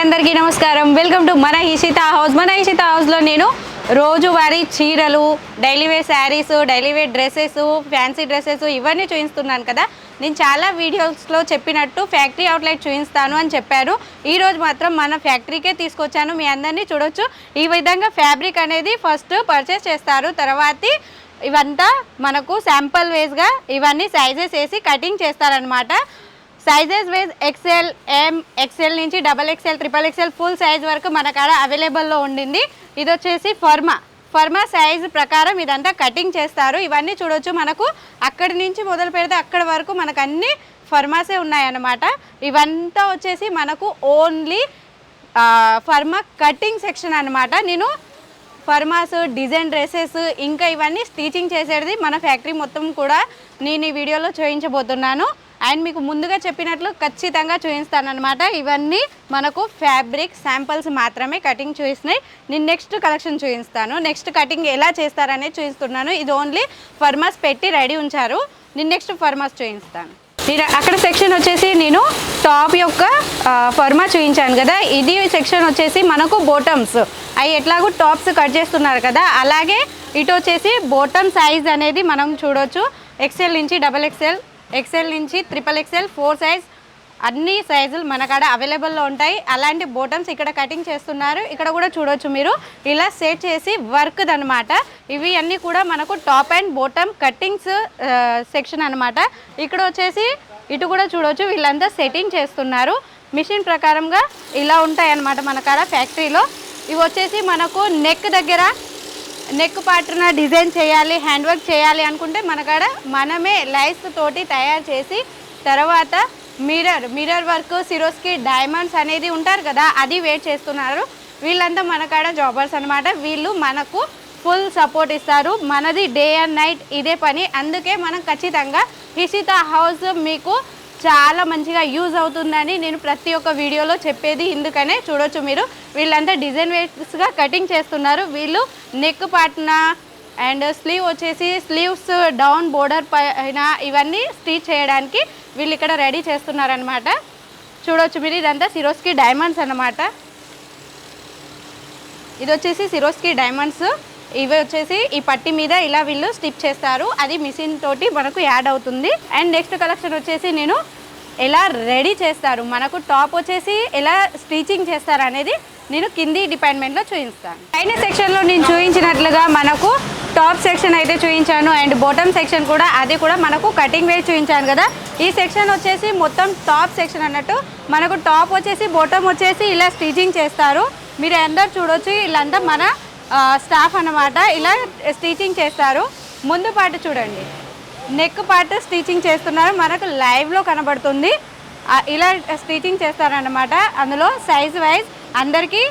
అందరికీ నమస్కారం. Welcome to మన ఈషిత హౌస్. మన ఈషిత హౌస్లో నేను రోజువారీ చీరలు, daily wear saris, daily wear dresses, fancy dresses ఇవన్నీ చూపిస్తున్నాను కదా. నేను చాలా వీడియోస్లో చెప్పినట్టు ఫ్యాక్టరీ అవుట్లెట్ చూపిస్తాను అని చెప్పాను. ఈరోజు మాత్రం మన ఫ్యాక్టరీకే తీసుకొచ్చాను. మీ అందరినీ చూడొచ్చు. ఈ విధంగా ఫ్యాబ్రిక్ అనేది ఫస్ట్ పర్చేస్ చేస్తారు. తర్వాత ఇవంతా మనకు శాంపుల్ వేస్గా ఇవన్నీ సైజెస్ వేసి కటింగ్ చేస్తారనమాట. సైజెస్ వైజ్ ఎక్సెల్, ఎం, ఎక్సెల్ నుంచి XXL, XXL ఫుల్ సైజ్ వరకు మన కాడ అవైలబుల్లో ఉండింది. ఇది వచ్చేసి ఫర్మా సైజ్ ప్రకారం ఇదంతా కటింగ్ చేస్తారు. ఇవన్నీ చూడొచ్చు. మనకు అక్కడి నుంచి మొదలు పెడితే అక్కడి వరకు మనకు అన్ని ఫర్మాసే ఉన్నాయన్నమాట. ఇవంతా వచ్చేసి మనకు ఓన్లీ ఫర్మా కటింగ్ సెక్షన్ అనమాట. నేను ఫర్మాస్, డిజైన్ డ్రెస్సెస్ ఇంకా ఇవన్నీ స్టిచింగ్ చేసేది మన ఫ్యాక్టరీ మొత్తం కూడా నేను ఈ వీడియోలో చూపించబోతున్నాను. అండ్ మీకు ముందుగా చెప్పినట్లు ఖచ్చితంగా చూపిస్తానమాట. ఇవన్నీ మనకు ఫ్యాబ్రిక్ శాంపిల్స్ మాత్రమే కటింగ్ చూపిస్తున్నాయి. నేను నెక్స్ట్ కలెక్షన్ చూపిస్తాను. నెక్స్ట్ కటింగ్ ఎలా చేస్తారనేది చూపిస్తున్నాను. ఇది ఓన్లీ ఫర్మాస్ పెట్టి రెడీ ఉంచారు. నేను నెక్స్ట్ ఫర్మాస్ చూపిస్తాను. అక్కడ సెక్షన్ వచ్చేసి నేను టాప్ యొక్క ఫర్మా చూపించాను కదా. ఇది సెక్షన్ వచ్చేసి మనకు బోటమ్స్ అవి ఎట్లాగో టాప్స్ కట్ చేస్తున్నారు కదా, అలాగే ఇటు వచ్చేసి బోటమ్ సైజ్ అనేది మనం చూడవచ్చు. XL నుంచి XXL, XL నుంచి XXL 4 సైజ్ అన్ని సైజులు మన కాడ అవైలబుల్లో ఉంటాయి. అలాంటి బోటమ్స్ ఇక్కడ కటింగ్ చేస్తున్నారు. ఇక్కడ కూడా చూడొచ్చు మీరు, ఇలా సెట్ చేసి వర్క్ అనమాట. ఇవి అన్నీ కూడా మనకు top and bottom cuttings section అనమాట. ఇక్కడ వచ్చేసి ఇటు కూడా చూడొచ్చు, వీళ్ళంతా సెట్టింగ్ చేస్తున్నారు. మిషన్ ప్రకారంగా ఇలా ఉంటాయి అన్నమాట మన కాడ ఫ్యాక్టరీలో. ఇవి వచ్చేసి మనకు నెక్ పార్ట్న డిజైన్ చేయాలి, హ్యాండ్ వర్క్ చేయాలి అనుకుంటే మన కాడ మనమే లైస్ తోటి తయారు చేసి, తర్వాత మిర్రర్ వర్క్, సిరోస్కి డైమండ్స్ అనేది ఉంటారు కదా, అది వెయిట్ చేస్తున్నారు. వీళ్ళంతా మన కాడ జాబర్స్ అనమాట. వీళ్ళు మనకు ఫుల్ సపోర్ట్ ఇస్తారు. మనది డే అండ్ నైట్ ఇదే పని. అందుకే మనం ఖచ్చితంగా ఈషిత హౌస్ మీకు చాలా మంచిగా యూజ్ అవుతుందని నేను ప్రతి ఒక్క వీడియోలో చెప్పేది. ఎందుకనే చూడొచ్చు మీరు, వీళ్ళంతా డిజైన్ వేస్గా కటింగ్ చేస్తున్నారు. వీళ్ళు నెక్ పార్ట్న అండ్ స్లీవ్ వచ్చేసి స్లీవ్స్ డౌన్ బోర్డర్ పైన ఇవన్నీ స్టిచ్ చేయడానికి వీళ్ళు ఇక్కడ రెడీ చేస్తున్నారనమాట. చూడొచ్చు మీరు, ఇదంతా సిరోస్కి డైమండ్స్ అన్నమాట. ఇది వచ్చేసి సిరోస్కి డైమండ్స్. ఇవి వచ్చేసి ఈ పట్టి మీద ఇలా వీళ్ళు స్టిచ్ చేస్తారు. అది మిషన్ తోటి మనకు యాడ్ అవుతుంది. అండ్ నెక్స్ట్ కలెక్షన్ వచ్చేసి నేను ఎలా రెడీ చేస్తారు, మనకు టాప్ వచ్చేసి ఎలా స్టిచింగ్ చేస్తారు అనేది నేను కింది డిపార్ట్మెంట్లో చూపిస్తాను. పైన సెక్షన్లో నేను చూపించినట్లుగా మనకు టాప్ సెక్షన్ అయితే చూపించాను. అండ్ బాటమ్ సెక్షన్ కూడా, అది కూడా మనకు కటింగ్ వేసి చూపించాను కదా. ఈ సెక్షన్ వచ్చేసి మొత్తం టాప్ సెక్షన్ అన్నట్టు. మనకు టాప్ వచ్చేసి బాటమ్ వచ్చేసి ఇలా స్టిచింగ్ చేస్తారు. మీరు అందరు చూడొచ్చు, వీళ్ళంతా మన స్టాఫ్ అన్నమాట. ఇలా స్టిచింగ్ చేస్తారు. ముందు పార్ట్ చూడండి, నెక్ పార్ట్ స్టిచింగ్ చేస్తున్నారు. మనకు లైవ్లో కనబడుతుంది. ఇలా స్టిచింగ్ చేస్తారన్నమాట. అందులో సైజ్ వైజ్ అందరికీ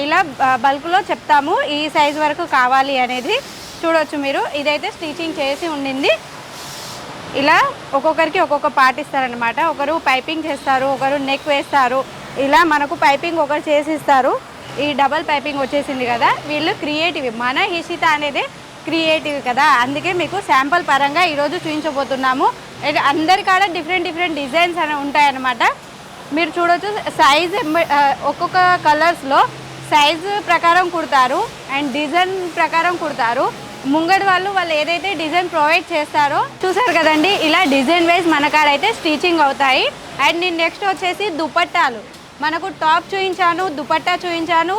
ఇలా బల్క్లో చెప్తాము, ఈ సైజ్ వరకు కావాలి అనేది. చూడవచ్చు మీరు, ఇదైతే స్టిచింగ్ చేసి ఉండింది. ఇలా ఒక్కొక్కరికి ఒక్కొక్క పార్ట్ ఇస్తారనమాట. ఒకరు పైపింగ్ చేస్తారు, ఒకరు నెక్ వేస్తారు. ఇలా మనకు పైపింగ్ ఒకరు చేసి ఇస్తారు. ఈ డబల్ పైపింగ్ వచ్చేసింది కదా. వీళ్ళు క్రియేటివ్, మన ఈషిత అనేది క్రియేటివ్ కదా, అందుకే మీకు శాంపుల్ పరంగా ఈరోజు చూపించబోతున్నాము. అందరి కాడ డిఫరెంట్ డిజైన్స్ అని ఉంటాయన్నమాట. మీరు చూడొచ్చు, సైజ్ ఒక్కొక్క కలర్స్లో సైజు ప్రకారం కుడతారు అండ్ డిజైన్ ప్రకారం కుడతారు. ముంగడి వాళ్ళు ఏదైతే డిజైన్ ప్రొవైడ్ చేస్తారో చూసారు కదండి. ఇలా డిజైన్ వైజ్ మన కాడ అయితే స్టిచింగ్ అవుతాయి. అండ్ నేను నెక్స్ట్ వచ్చేసి దుపట్టాలు, మనకు టాప్ చూపించాను, దుపట్టా చూపించాను,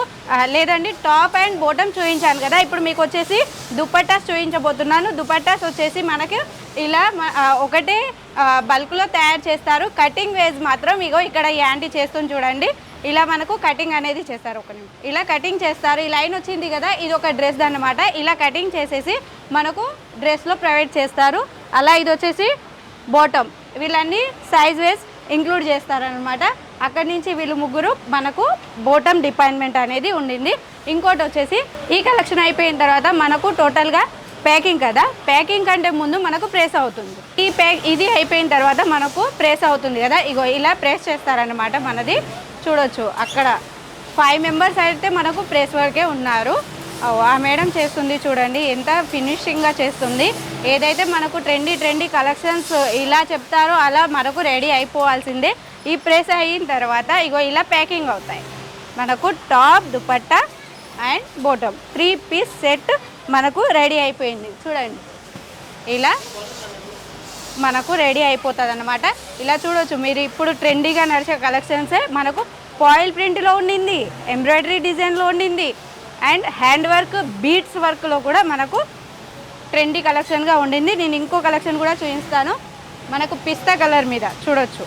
లేదండి టాప్ అండ్ బాటమ్ చూపించాను కదా. ఇప్పుడు మీకు వచ్చేసి దుపట్టాస్ చూపించబోతున్నాను. దుపట్టాస్ వచ్చేసి మనకు ఇలా ఒకటే బల్క్లో తయారు చేస్తారు. కటింగ్ వేజ్ మాత్రం ఇగో ఇక్కడ యాంటీ చేస్తుంది చూడండి. ఇలా మనకు కటింగ్ అనేది చేస్తారు. ఒక నిమిషం, ఇలా కటింగ్ చేస్తారు. ఈ లైన్ వచ్చింది కదా, ఇది ఒక డ్రెస్ అన్నమాట. ఇలా కటింగ్ చేసేసి మనకు డ్రెస్లో ప్రొవైడ్ చేస్తారు. అలా ఇది వచ్చేసి బాటమ్, వీళ్ళన్నీ సైజ్ వేజ్ ఇంక్లూడ్ చేస్తారనమాట. అక్కడి నుంచి వీళ్ళు ముగ్గురు మనకు బాటమ్ డిపార్ట్మెంట్ అనేది ఉండింది. ఇంకోటి వచ్చేసి ఈ కలెక్షన్ అయిపోయిన తర్వాత మనకు టోటల్గా ప్యాకింగ్ కదా, ప్యాకింగ్ కంటే ముందు మనకు ప్రెస్ అవుతుంది. ఇది అయిపోయిన తర్వాత మనకు ప్రెస్ అవుతుంది కదా. ఇగో ఇలా ప్రెస్ చేస్తారనమాట. మనది చూడొచ్చు, అక్కడ 5 మెంబర్స్ అయితే మనకు ప్రెస్ వరకే ఉన్నారు. ఆ మేడం చేస్తుంది చూడండి, ఎంత ఫినిషింగ్గా చేస్తుంది. ఏదైతే మనకు ట్రెండీ కలెక్షన్స్ ఇలా చెప్తారో అలా మనకు రెడీ అయిపోవాల్సిందే. ఈ ప్రెస్ అయిన తర్వాత ఇగో ఇలా ప్యాకింగ్ అవుతాయి. మనకు top dupatta and bottom 3 piece set మనకు రెడీ అయిపోయింది. చూడండి ఇలా మనకు రెడీ అయిపోతుంది అన్నమాట. ఇలా చూడొచ్చు మీరు, ఇప్పుడు ట్రెండీగా నడిచే కలెక్షన్సే మనకు ఫాయిల్ ప్రింట్లో ఉండింది, ఎంబ్రాయిడరీ డిజైన్లో ఉండింది అండ్ హ్యాండ్ వర్క్ బీడ్స్ వర్క్లో కూడా మనకు ట్రెండీ కలెక్షన్గా ఉండింది. నేను ఇంకో కలెక్షన్ కూడా చూపిస్తాను. మనకు పిస్తా కలర్ మీద చూడొచ్చు,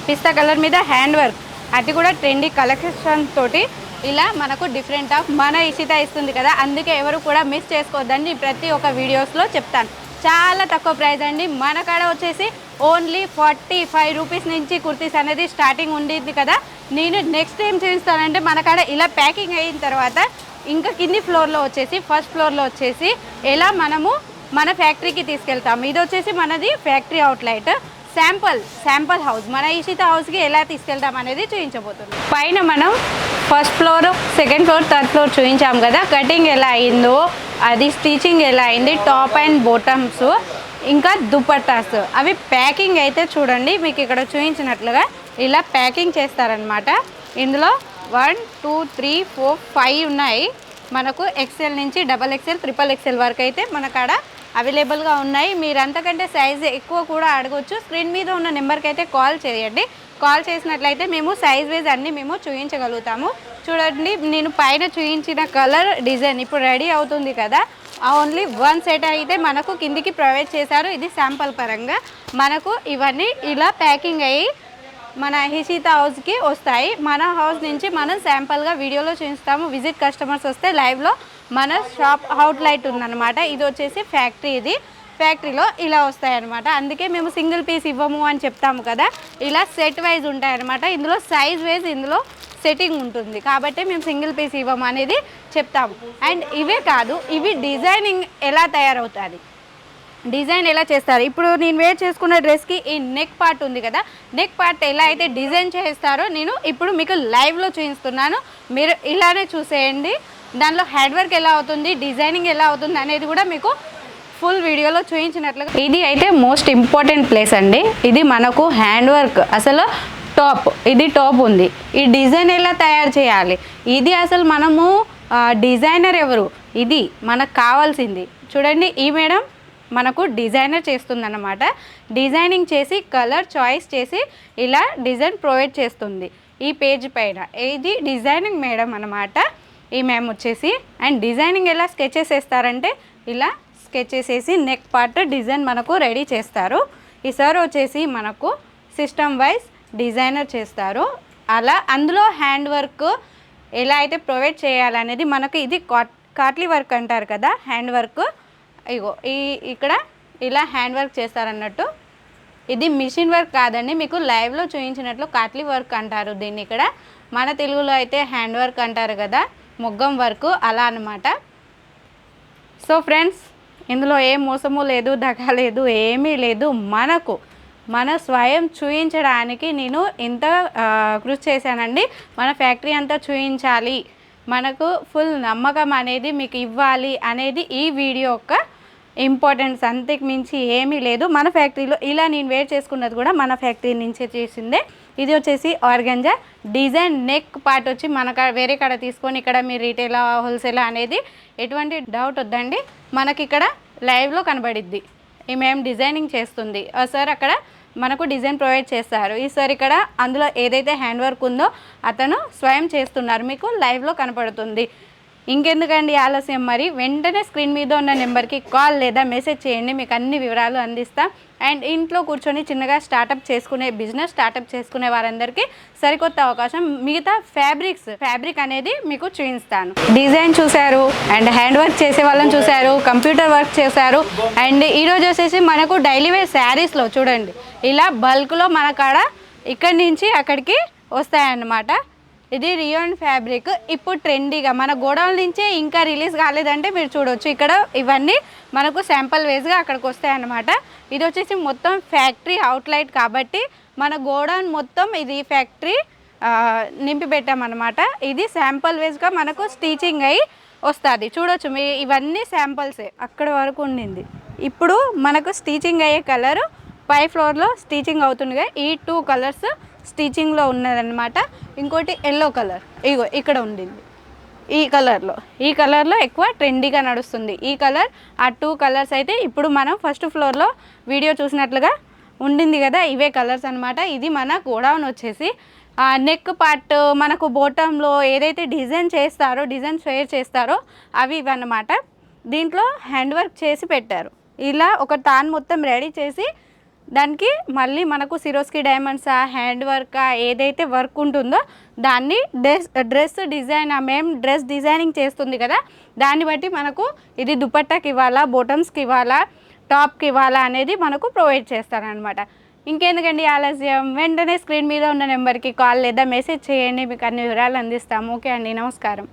పిస్తా కలర్ మీద హ్యాండ్ వర్క్, అది కూడా ట్రెండీ కలెక్షన్ తోటి ఇలా మనకు డిఫరెంట్ ఆఫ్ మన ఇషిత ఇస్తుంది కదా, అందుకే ఎవరు కూడా మిస్ చేసుకోవద్దండి. ప్రతి ఒక్క వీడియోస్లో చెప్తాను. చాలా తక్కువ ప్రైస్ అండి. మన కాడ వచ్చేసి ఓన్లీ 45 రూపీస్ నుంచి కుర్తీస్ అనేది స్టార్టింగ్ ఉండింది కదా. నేను నెక్స్ట్ ఏం చూపిస్తానంటే మన కాడ ఇలా ప్యాకింగ్ అయిన తర్వాత ఇంకా కింది ఫ్లోర్లో వచ్చేసి ఫస్ట్ ఫ్లోర్లో వచ్చేసి ఎలా మనము మన ఫ్యాక్టరీకి తీసుకెళ్తాము. ఇది వచ్చేసి మనది ఫ్యాక్టరీ అవుట్లెట్ శాంపుల్ హౌస్, మన ఇషిత హౌస్కి ఎలా తీసుకెళ్తాం అనేది చూపించబోతుంది. పైన మనం first floor, second floor, third floor చూపించాం కదా. కటింగ్ ఎలా అయిందో, అది స్టిచింగ్ ఎలా అయింది, టాప్ అండ్ బాటమ్స్ ఇంకా దుపట్టాస్ అవి ప్యాకింగ్ అయితే చూడండి. మీకు ఇక్కడ చూపించినట్లుగా ఇలా ప్యాకింగ్ చేస్తారనమాట. ఇందులో 1 2 3 4 5 ఉన్నాయి. మనకు ఎక్సెల్ నుంచి XXL, XXL వరకు అయితే మన కాడ అవైలబుల్గా ఉన్నాయి. మీరు అంతకంటే సైజ్ ఎక్కువ కూడా అడగవచ్చు. స్క్రీన్ మీద ఉన్న నెంబర్కి అయితే కాల్ చేయండి. కాల్ చేసినట్లయితే మేము సైజ్ వైజ్ అన్నీ మేము చూపించగలుగుతాము. చూడండి నేను పైన చూపించిన కలర్ డిజైన్ ఇప్పుడు రెడీ అవుతుంది కదా, ఓన్లీ 1 సెట్ అయితే మనకు కిందికి ప్రొవైడ్ చేశారు. ఇది శాంపుల్ పరంగా మనకు ఇవన్నీ ఇలా ప్యాకింగ్ అయ్యి మన ఇషిత హౌస్కి వస్తాయి. మన హౌస్ నుంచి మనం శాంపుల్గా వీడియోలో చూపిస్తాము. విజిట్ కస్టమర్స్ వస్తే లైవ్లో మన షాప్ అవుట్లెట్ ఉందన్నమాట. ఇది వచ్చేసి ఫ్యాక్టరీ, ఇది ఫ్యాక్టరీలో ఇలా వస్తాయన్నమాట. అందుకే మేము సింగిల్ పీస్ ఇవ్వము అని చెప్తాము కదా, ఇలా సెట్ వైజ్ ఉంటాయన్నమాట. ఇందులో సైజ్ వైజ్ ఇందులో సెట్టింగ్ ఉంటుంది కాబట్టి మేము సింగిల్ పీస్ ఇవ్వము అనేది చెప్తాము. అండ్ ఇవే కాదు, ఇవి డిజైనింగ్ ఎలా తయారవుతుంది, డిజైన్ ఎలా చేస్తారు. ఇప్పుడు నేను వేర్ చేసుకున్న డ్రెస్కి ఈ నెక్ పార్ట్ ఉంది కదా, నెక్ పార్ట్ ఎలా అయితే డిజైన్ చేస్తారో నేను ఇప్పుడు మీకు లైవ్లో చూపిస్తున్నాను. మీరు ఇలానే చూసేయండి. దానిలో హ్యాండ్ వర్క్ ఎలా అవుతుంది, డిజైనింగ్ ఎలా అవుతుంది అనేది కూడా మీకు ఫుల్ వీడియోలో చూపించినట్లుగా. ఇది అయితే మోస్ట్ ఇంపార్టెంట్ ప్లేస్ అండి. ఇది మనకు హ్యాండ్ వర్క్, అసలు టాప్, ఇది టాప్ ఉంది. ఈ డిజైన్ ఎలా తయారు చేయాలి, ఇది అసలు మనము డిజైనర్ ఎవరు, ఇది మనకు కావాల్సింది. చూడండి ఈ మేడం మనకు డిజైనర్ చేస్తుందన్నమాట. డిజైనింగ్ చేసి కలర్ చాయిస్ చేసి ఇలా డిజైన్ ప్రొవైడ్ చేస్తుంది ఈ పేజ్ పైన. ఇది డిజైనింగ్ మేడం అన్నమాట ఈ మ్యామ్ వచ్చేసి. అండ్ డిజైనింగ్ ఎలా స్కెచెస్ వేస్తారంటే ఇలా స్కెచెస్ వేసి నెక్ పార్ట్ డిజైన్ మనకు రెడీ చేస్తారు. ఈ సార్ వచ్చేసి మనకు సిస్టమ్ వైజ్ డిజైనర్ చేస్తారు. అలా అందులో హ్యాండ్ వర్క్ ఎలా అయితే ప్రొవైడ్ చేయాలనేది మనకు, ఇది కాట్లీ వర్క్ అంటారు కదా హ్యాండ్ వర్క్, ఇగో ఇక్కడ ఇలా హ్యాండ్ వర్క్ చేస్తారన్నట్టు. ఇది మిషన్ వర్క్ కాదండి, మీకు లైవ్లో చూపించినట్లు కాట్లీ వర్క్ అంటారు దీన్ని. ఇక్కడ మన తెలుగులో అయితే హ్యాండ్ వర్క్ అంటారు కదా, మొగ్గం వర్క్ అలా అన్నమాట. సో ఫ్రెండ్స్, ఇందులో ఏం మోసము లేదు, దగా లేదు, ఏమీ లేదు. మన స్వయం చూపించడానికి నేను ఇంత కృషి చేశానండి. మన ఫ్యాక్టరీ అంతా చూపించాలి, మనకు ఫుల్ నమ్మకం అనేది మీకు ఇవ్వాలి అనేది ఈ వీడియో యొక్క ఇంపార్టెన్స్. అంతకు మించి ఏమీ లేదు. మన ఫ్యాక్టరీలో ఇలా నేను వేర్ చేసుకున్నది కూడా మన ఫ్యాక్టరీ నుంచే చేసిందే. ఇది వచ్చేసి ఆర్గంజా డిజైన్ నెక్ పార్ట్ వచ్చి మన వేరే కాడ తీసుకొని ఇక్కడ మీరు రీటైల్ హోల్సేల్ అనేది ఎటువంటి డౌట్ వద్దండి. మనకి ఇక్కడ లైవ్లో కనబడిద్ది. మేము డిజైనింగ్ చేస్తుంది సార్, అక్కడ మనకు డిజైన్ ప్రొవైడ్ చేస్తారు. ఈ సార్ ఇక్కడ అందులో ఏదైతే హ్యాండ్ వర్క్ ఉందో అతను స్వయం చేస్తున్నారు, మీకు లైవ్లో కనపడుతుంది. ఇంకెందుకండి ఆలస్యం, మరి వెంటనే స్క్రీన్ మీద ఉన్న నెంబర్కి కాల్ లేదా మెసేజ్ చేయండి, మీకు అన్ని వివరాలు అందిస్తాం. అండ్ ఇంట్లో కూర్చొని చిన్నగా బిజినెస్ స్టార్టప్ చేసుకునే వారందరికీ సరికొత్త అవకాశం. మిగతా ఫ్యాబ్రిక్ అనేది మీకు చూపిస్తాను. డిజైన్ చూశారు అండ్ హ్యాండ్ వర్క్ చేసే వాళ్ళని చూశారు, కంప్యూటర్ వర్క్ చేశారు. అండ్ ఈరోజు వచ్చేసి మనకు డైలీ వేర్ శారీస్లో చూడండి ఇలా బల్క్లో మన కాడ ఇక్కడి నుంచి అక్కడికి వస్తాయన్నమాట. ఇది రియోన్ ఫ్యాబ్రిక్ ఇప్పుడు ట్రెండీగా మన గోడౌన్ నుంచే ఇంకా రిలీజ్ కాలేదంటే మీరు చూడవచ్చు. ఇక్కడ ఇవన్నీ మనకు శాంపుల్ వేస్గా అక్కడికి వస్తాయన్నమాట. ఇది వచ్చేసి మొత్తం ఫ్యాక్టరీ అవుట్లెట్ కాబట్టి మన గోడౌన్ మొత్తం ఇది ఫ్యాక్టరీ నింపి పెట్టామన్నమాట. ఇది శాంపుల్ వేస్గా మనకు స్టిచింగ్ అయ్యి వస్తుంది. చూడొచ్చు మీ ఇవన్నీ శాంపుల్సే, అక్కడ వరకు ఉండింది. ఇప్పుడు మనకు స్టిచింగ్ అయ్యే కలరు పై ఫ్లోర్లో స్టిచింగ్ అవుతుందిగా ఈ 2 కలర్స్ స్టిచ్చింగ్లో ఉన్నదన్నమాట. ఇంకోటి ఎల్లో కలర్, ఇగో ఇక్కడ ఉండింది ఈ కలర్లో ఎక్కువ ట్రెండీగా నడుస్తుంది ఈ కలర్. ఆ 2 కలర్స్ అయితే ఇప్పుడు మనం ఫస్ట్ ఫ్లోర్లో వీడియో చూసినట్లుగా ఉండింది కదా, ఇవే కలర్స్ అనమాట. ఇది మన గోడౌన్ వచ్చేసి నెక్ పార్ట్ మనకు బోటంలో ఏదైతే డిజైన్ షేర్ చేస్తారో అవి ఇవన్నమాట. దీంట్లో హ్యాండ్ వర్క్ చేసి పెట్టారు. ఇలా ఒక తాన్ మొత్తం రెడీ చేసి దానికి మళ్ళీ మనకు సిరోస్కి డైమండ్స్ హ్యాండ్ వర్క్ ఏదైతే వర్క్ ఉంటుందో దాన్ని డ్రెస్ డిజైన్ మేము డ్రెస్ డిజైనింగ్ చేస్తుంది కదా, దాన్ని బట్టి మనకు ఇది దుపట్టాకి ఇవ్వాలా, బోటమ్స్కి ఇవ్వాలా, టాప్కి ఇవ్వాలా అనేది మనకు ప్రొవైడ్ చేస్తారనమాట. ఇంకెందుకండి ఆలస్యం, వెంటనే స్క్రీన్ మీద ఉన్న నెంబర్కి కాల్ లేదా మెసేజ్ చేయండి, మీకు అన్ని వివరాలు అందిస్తాము. ఓకే అండి, నమస్కారం.